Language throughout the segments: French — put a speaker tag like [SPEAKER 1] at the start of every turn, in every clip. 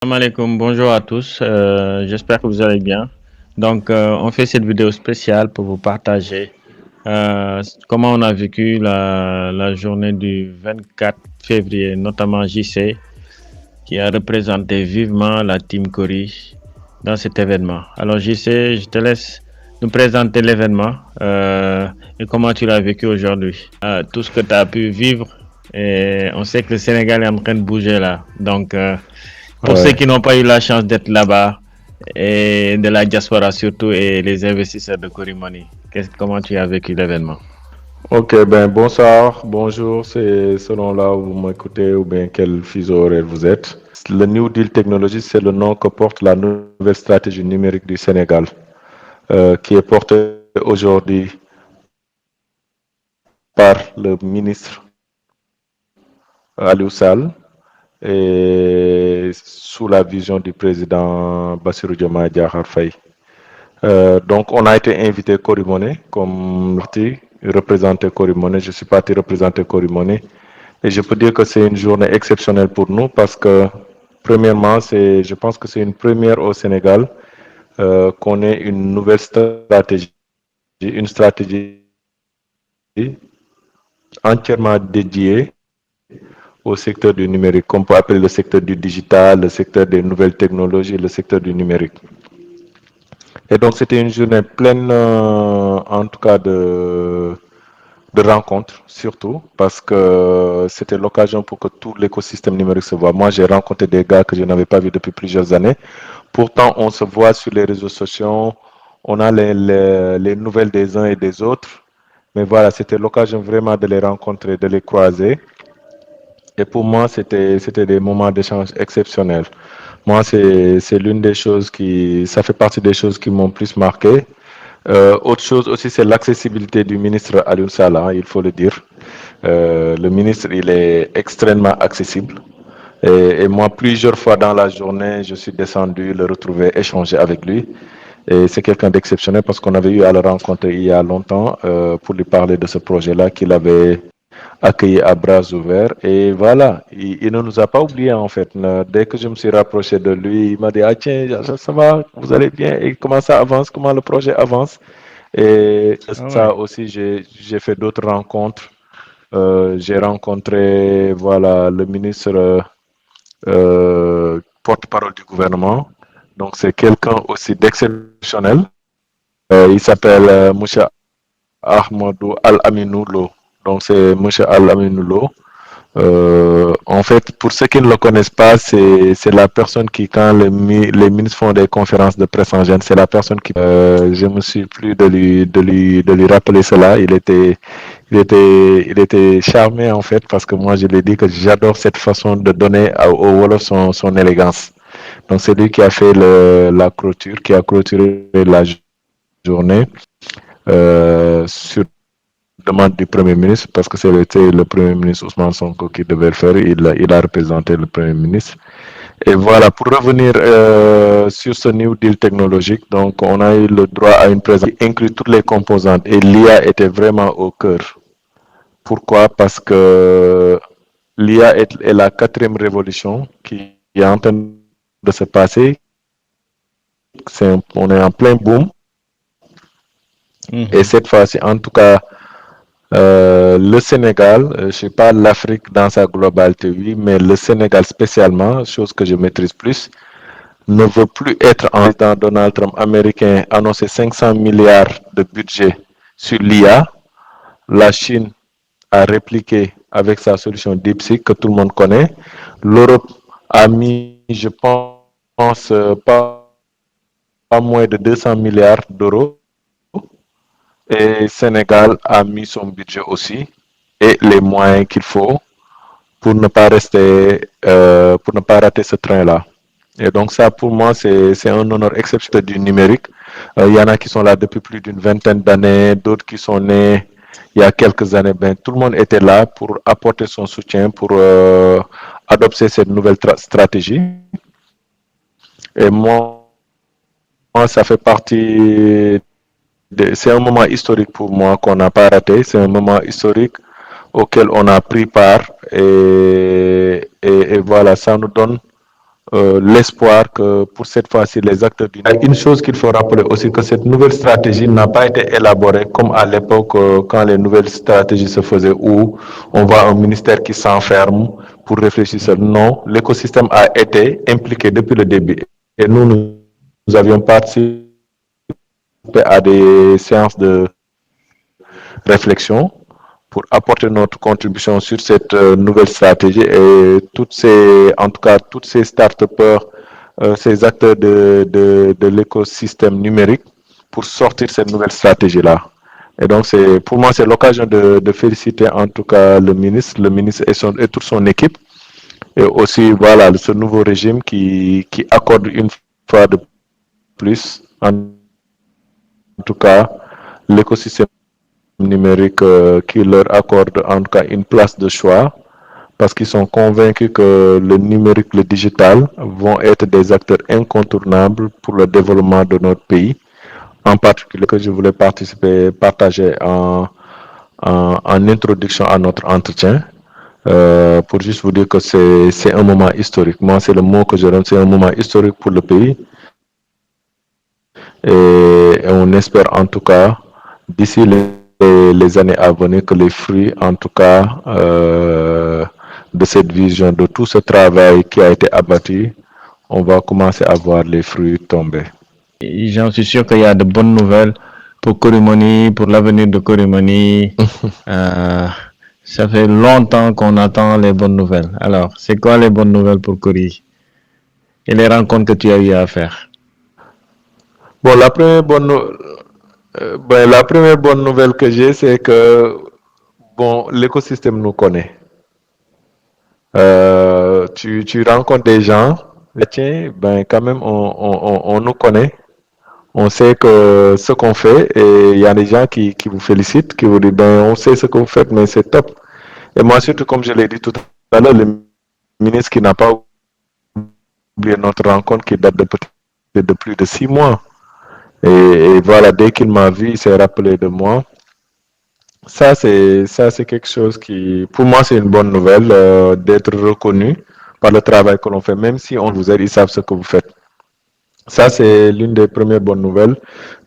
[SPEAKER 1] Salam alaikum, bonjour à tous, j'espère que vous allez bien. Donc, on fait cette vidéo spéciale pour vous partager comment on a vécu la journée du 24 février, notamment JC, qui a représenté vivement la Team Cori dans cet événement. Alors, JC, je te laisse nous présenter l'événement et comment tu l'as vécu aujourd'hui. Tout ce que tu as pu vivre, et on sait que le Sénégal est en train de bouger là. Donc, pour ceux
[SPEAKER 2] Ouais.
[SPEAKER 1] qui n'ont pas eu la chance d'être là-bas, et de la diaspora surtout, et les investisseurs de Corimoni, comment tu as vécu l'événement?
[SPEAKER 2] Ok, ben bonsoir, bonjour, c'est selon là où vous m'écoutez ou bien quel fuseau horaire vous êtes. Le New Deal Technologies, c'est le nom que porte la nouvelle stratégie numérique du Sénégal, qui est portée aujourd'hui par le ministre Aliou Sall et sous la vision du président Bassirou Diomaye Diakhar Faye. Donc, on a été invité Corimone comme parti représenter Corimone. Je suis parti représenter Corimone. Et je peux dire que c'est une journée exceptionnelle pour nous parce que, premièrement, je pense que c'est une première au Sénégal qu'on ait une nouvelle stratégie, une stratégie entièrement dédiée au secteur du numérique, qu'on peut appeler le secteur du digital, le secteur des nouvelles technologies, le secteur du numérique. Et donc, c'était une journée pleine, en tout cas, de rencontres, surtout, parce que c'était l'occasion pour que tout l'écosystème numérique se voit. Moi, j'ai rencontré des gars que je n'avais pas vus depuis plusieurs années. Pourtant, on se voit sur les réseaux sociaux, on a les nouvelles des uns et des autres. Mais voilà, c'était l'occasion vraiment de les rencontrer, de les croiser. Et pour moi, c'était des moments d'échange exceptionnels. Moi, c'est l'une des choses ça fait partie des choses qui m'ont plus marqué. Autre chose aussi, c'est l'accessibilité du ministre Aliou Salah, il faut le dire. Le ministre, il est extrêmement accessible. Et moi, plusieurs fois dans la journée, je suis descendu le retrouver, échanger avec lui. Et c'est quelqu'un d'exceptionnel parce qu'on avait eu à le rencontrer il y a longtemps pour lui parler de ce projet-là qu'il avait accueilli à bras ouverts. Et voilà, il ne nous a pas oubliés en fait. Dès que je me suis rapproché de lui, il m'a dit, ah tiens, ça va, vous allez bien, et comment ça avance, comment le projet avance. Et
[SPEAKER 1] Ah ouais.
[SPEAKER 2] ça aussi, j'ai fait d'autres rencontres. J'ai rencontré voilà, le ministre porte-parole du gouvernement. Donc c'est quelqu'un aussi d'exceptionnel. Il s'appelle Moussa Ahmadou Al-Aminoulo. Donc c'est Moussa Al-Aminoulo. En fait, pour ceux qui ne le connaissent pas, c'est la personne qui, quand les ministres font des conférences de presse en général, c'est la personne qui. Je me suis plu de lui rappeler cela. Il était charmé en fait parce que moi je lui ai dit que j'adore cette façon de donner au Wolof son élégance. Donc c'est lui qui a fait la clôture, qui a clôturé la journée sur demande du Premier ministre, parce que c'était le Premier ministre Ousmane Sonko qui devait le faire, il a représenté le Premier ministre. Et voilà, pour revenir sur ce New Deal technologique, donc on a eu le droit à une présence qui inclut toutes les composantes et l'IA était vraiment au cœur. Pourquoi? Parce que l'IA est la quatrième révolution qui est en train de se passer. On est en plein boom. Et
[SPEAKER 1] Mhm.
[SPEAKER 2] cette fois-ci, en tout cas, le Sénégal, je ne sais pas l'Afrique dans sa globalité, oui, mais le Sénégal spécialement, chose que je maîtrise plus, ne veut plus être en président Donald Trump américain annoncé 500 milliards de budget sur l'IA. La Chine a répliqué avec sa solution DeepSeek que tout le monde connaît. L'Europe a mis, je pense, pas moins de 200 milliards d'euros. Et Sénégal a mis son budget aussi et les moyens qu'il faut pour ne pas rester, pour ne pas rater ce train-là. Et donc ça, pour moi, c'est un honneur exceptionnel du numérique. Il y en a qui sont là depuis plus d'une vingtaine d'années, d'autres qui sont nés il y a quelques années. Ben, tout le monde était là pour apporter son soutien, pour adopter cette nouvelle stratégie. Et moi, ça fait partie c'est un moment historique pour moi qu'on n'a pas raté. C'est un moment historique auquel on a pris part et voilà, ça nous donne l'espoir que pour cette fois-ci, les acteurs du... Une chose qu'il faut rappeler aussi, que cette nouvelle stratégie n'a pas été élaborée comme à l'époque quand les nouvelles stratégies se faisaient, où on voit un ministère qui s'enferme pour réfléchir seul. Non, l'écosystème a été impliqué depuis le début. Et nous avions participé à des séances de réflexion pour apporter notre contribution sur cette nouvelle stratégie, et toutes ces start-upers, ces acteurs de l'écosystème numérique pour sortir cette nouvelle stratégie-là. Et donc, pour moi, c'est l'occasion de féliciter en tout cas le ministre et toute son équipe, et aussi, voilà, ce nouveau régime qui accorde une fois de plus, en tout cas, l'écosystème numérique qui leur accorde en tout cas une place de choix, parce qu'ils sont convaincus que le numérique, le digital vont être des acteurs incontournables pour le développement de notre pays. En particulier, que je voulais partager en introduction à notre entretien, pour juste vous dire que c'est un moment historique. Moi, c'est le mot que je donne, c'est un moment historique pour le pays. Et on espère en tout cas, d'ici les années à venir, que les fruits, en tout cas, de cette vision, de tout ce travail qui a été abattu, on va commencer à voir les fruits tomber.
[SPEAKER 1] J'en suis sûr qu'il y a de bonnes nouvelles pour Korimoni, pour l'avenir de Korimoni. Ça fait longtemps qu'on attend les bonnes nouvelles. Alors, c'est quoi les bonnes nouvelles pour Kori et les rencontres que tu as eu à faire?
[SPEAKER 2] Bon, la première bonne nouvelle que j'ai, c'est que bon, l'écosystème nous connaît. Tu rencontres des gens, tiens, ben quand même, on nous connaît. On sait que ce qu'on fait, et il y a des gens qui vous félicitent, qui vous disent, ben, on sait ce que vous faites, mais c'est top. Et moi, surtout, comme je l'ai dit tout à l'heure, le ministre qui n'a pas oublié notre rencontre, qui date de plus de 6 mois. Et voilà, dès qu'il m'a vu, il s'est rappelé de moi. Ça, c'est quelque chose qui, pour moi, c'est une bonne nouvelle, d'être reconnu par le travail que l'on fait, même si on vous aide, ils savent ce que vous faites. Ça, c'est l'une des premières bonnes nouvelles.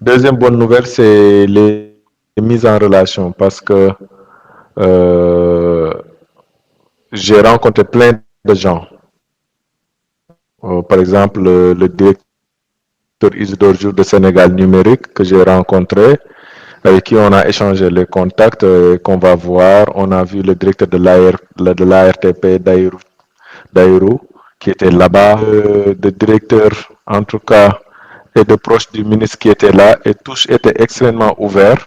[SPEAKER 2] Deuxième bonne nouvelle, c'est les mises en relation, parce que j'ai rencontré plein de gens. Par exemple, le directeur Isidore Jour de Sénégal Numérique que j'ai rencontré, avec qui on a échangé les contacts qu'on va voir. On a vu le directeur de l'ARTP, Daïrou, qui était là-bas, le directeur, en tout cas, et de proches du ministre qui étaient là, et tous étaient extrêmement ouverts.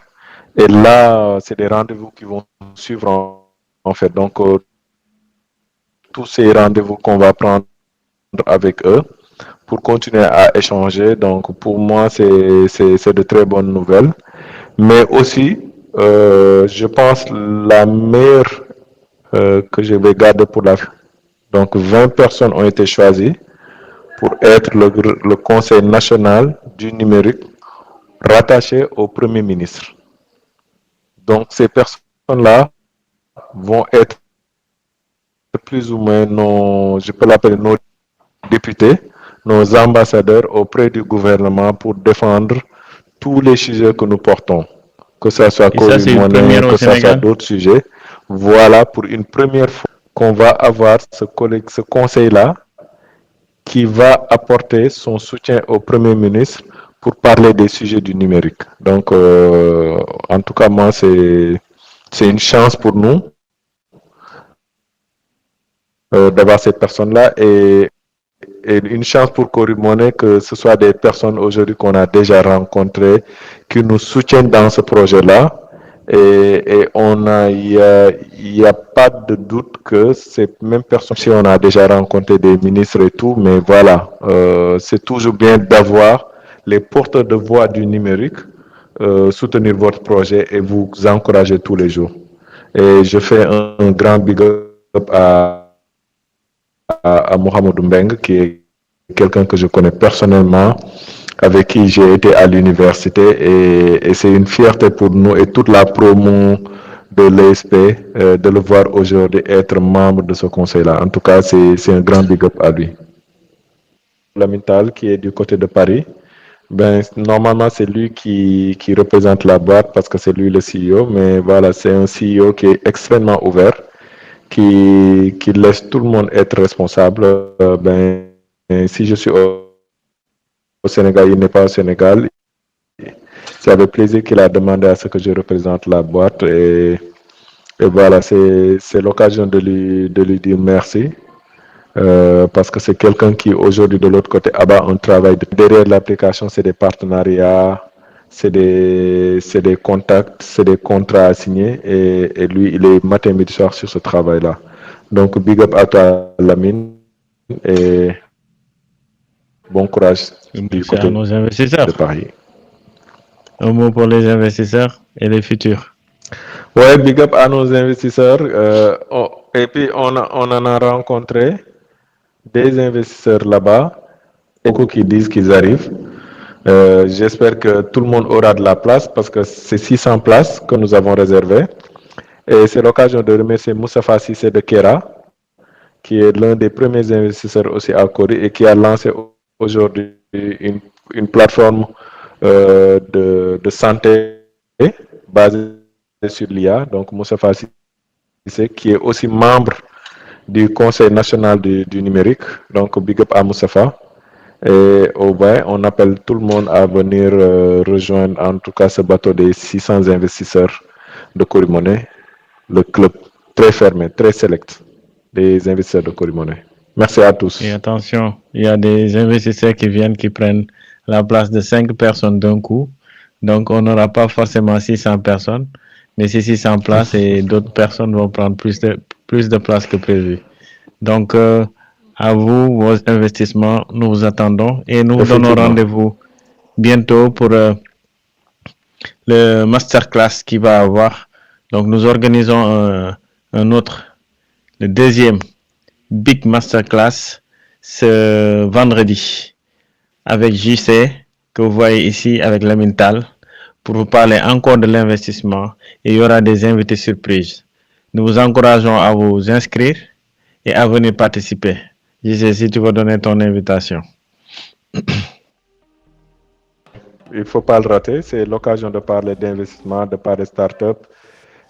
[SPEAKER 2] Et là, c'est des rendez-vous qui vont suivre en fait. Donc, tous ces rendez-vous qu'on va prendre avec eux pour continuer à échanger. Donc, pour moi, c'est de très bonnes nouvelles. Mais aussi, je pense la meilleure que je vais garder pour la fin. Donc, 20 personnes ont été choisies pour être le Conseil national du numérique rattaché au Premier ministre. Donc, ces personnes-là vont être plus ou moins je peux l'appeler nos députés, nos ambassadeurs auprès du gouvernement pour défendre tous les sujets que nous portons, que ce soit
[SPEAKER 1] Korimoni,
[SPEAKER 2] que ce soit d'autres sujets. Voilà, pour une première fois qu'on va avoir ce conseil-là qui va apporter son soutien au Premier ministre pour parler des sujets du numérique. Donc, en tout cas, moi, c'est une chance pour nous d'avoir cette personne-là, et une chance pour Korimoni que ce soit des personnes aujourd'hui qu'on a déjà rencontrées qui nous soutiennent dans ce projet-là. Et il n'y a pas de doute que ces mêmes personnes, si on a déjà rencontré des ministres et tout, mais voilà, c'est toujours bien d'avoir les porteurs de voix du numérique soutenir votre projet et vous encourager tous les jours. Et je fais un grand big up à Mohamed Mbeng, qui est quelqu'un que je connais personnellement, avec qui j'ai été à l'université, et c'est une fierté pour nous et toute la promo de l'ESP de le voir aujourd'hui être membre de ce conseil-là. En tout cas, c'est un grand big up à lui. Lamine Tall, qui est du côté de Paris. Ben, normalement, c'est lui qui représente la boîte parce que c'est lui le CEO, mais voilà, c'est un CEO qui est extrêmement ouvert, qui laisse tout le monde être responsable. Si je suis au Sénégal, il n'est pas au Sénégal. C'est avec plaisir qu'il a demandé à ce que je représente la boîte et voilà, c'est l'occasion de lui dire merci. Parce que c'est quelqu'un qui aujourd'hui de l'autre côté abat un travail derrière l'application, c'est des partenariats, c'est des contacts, c'est des contrats à signer et lui il est matin midi soir sur ce travail-là. Donc big up à toi Lamine et bon courage du côté
[SPEAKER 1] à nos investisseurs.
[SPEAKER 2] de Paris.
[SPEAKER 1] Un mot pour les investisseurs et les futurs.
[SPEAKER 2] Ouais, big up à nos investisseurs. Et puis on en a rencontré des investisseurs là-bas, beaucoup qui disent qu'ils arrivent. J'espère que tout le monde aura de la place parce que c'est 600 places que nous avons réservées. Et c'est l'occasion de remercier Moustapha Sissé de Kera, qui est l'un des premiers investisseurs aussi à Kori et qui a lancé aujourd'hui une plateforme de santé basée sur l'IA. Donc Moustapha Sissé, qui est aussi membre du Conseil national du numérique. Donc, big up à Moustapha. Et on appelle tout le monde à venir rejoindre en tout cas ce bateau des 600 investisseurs de Corimoney, le club très fermé, très select des investisseurs de Corimoney. Merci à tous.
[SPEAKER 1] Et attention, il y a des investisseurs qui viennent, qui prennent la place de 5 personnes d'un coup. Donc, on n'aura pas forcément 600 personnes, mais c'est 600 places et d'autres personnes vont prendre plus de place que prévu. Donc, à vous, vos investissements, nous vous attendons et nous vous donnons rendez-vous bientôt pour le masterclass qui va avoir. Donc, nous organisons un autre, le deuxième Big Masterclass ce vendredi avec JC, que vous voyez ici avec Lamine Tall, pour vous parler encore de l'investissement et il y aura des invités surprises. Nous vous encourageons à vous inscrire et à venir participer. JC, si tu veux donner ton invitation.
[SPEAKER 2] Il ne faut pas le rater, c'est l'occasion de parler d'investissement, de parler start-up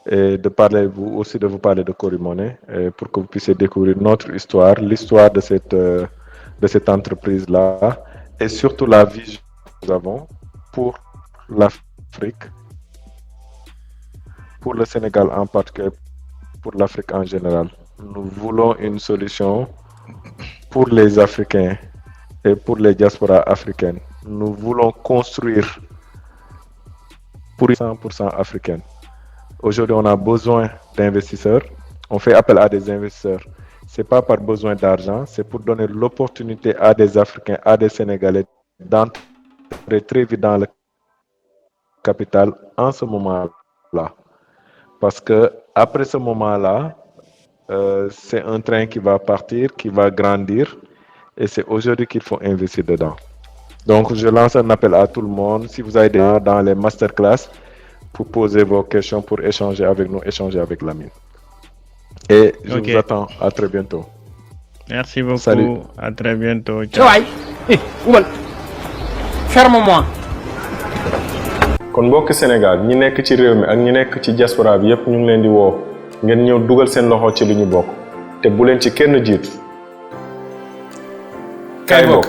[SPEAKER 2] et de parler aussi de vous parler de Corimoney pour que vous puissiez découvrir notre histoire, l'histoire de cette entreprise-là et surtout la vision que nous avons pour l'Afrique, pour le Sénégal en particulier, pour l'Afrique en général. Nous voulons une solution pour les Africains et pour les diasporas africaines. Nous voulons construire pour 100% africaine. Aujourd'hui, on a besoin d'investisseurs. On fait appel à des investisseurs. Ce n'est pas par besoin d'argent, c'est pour donner l'opportunité à des Africains, à des Sénégalais d'entrer très vite dans le capital en ce moment-là. Parce que après ce moment-là, c'est un train qui va partir, qui va grandir, et c'est aujourd'hui qu'il faut investir dedans. Donc, je lance un appel à tout le monde. Si vous avez des gens dans les masterclass, pour poser vos questions, pour échanger avec nous, échanger avec Lamine. Et je vous attends. À très bientôt.
[SPEAKER 1] Merci beaucoup.
[SPEAKER 2] Salut.
[SPEAKER 1] À très bientôt.
[SPEAKER 3] Ciao. Ferme-moi.
[SPEAKER 4] kon mbokk Sénégal ñi nekk ci réew mi ak ñi nekk ci diaspora bi yépp ñu ngi leen di woo ngeen ñëw dugal seen loxo ci li ñu bokk te bu leen ci kenn jiitu kay bokk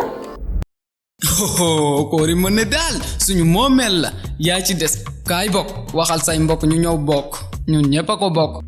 [SPEAKER 5] Corimoney daal suñu moomeel la yaa ci des kaay bokk waxal say mbokk ñu ñëw bokk ñun ñépp a ko bokk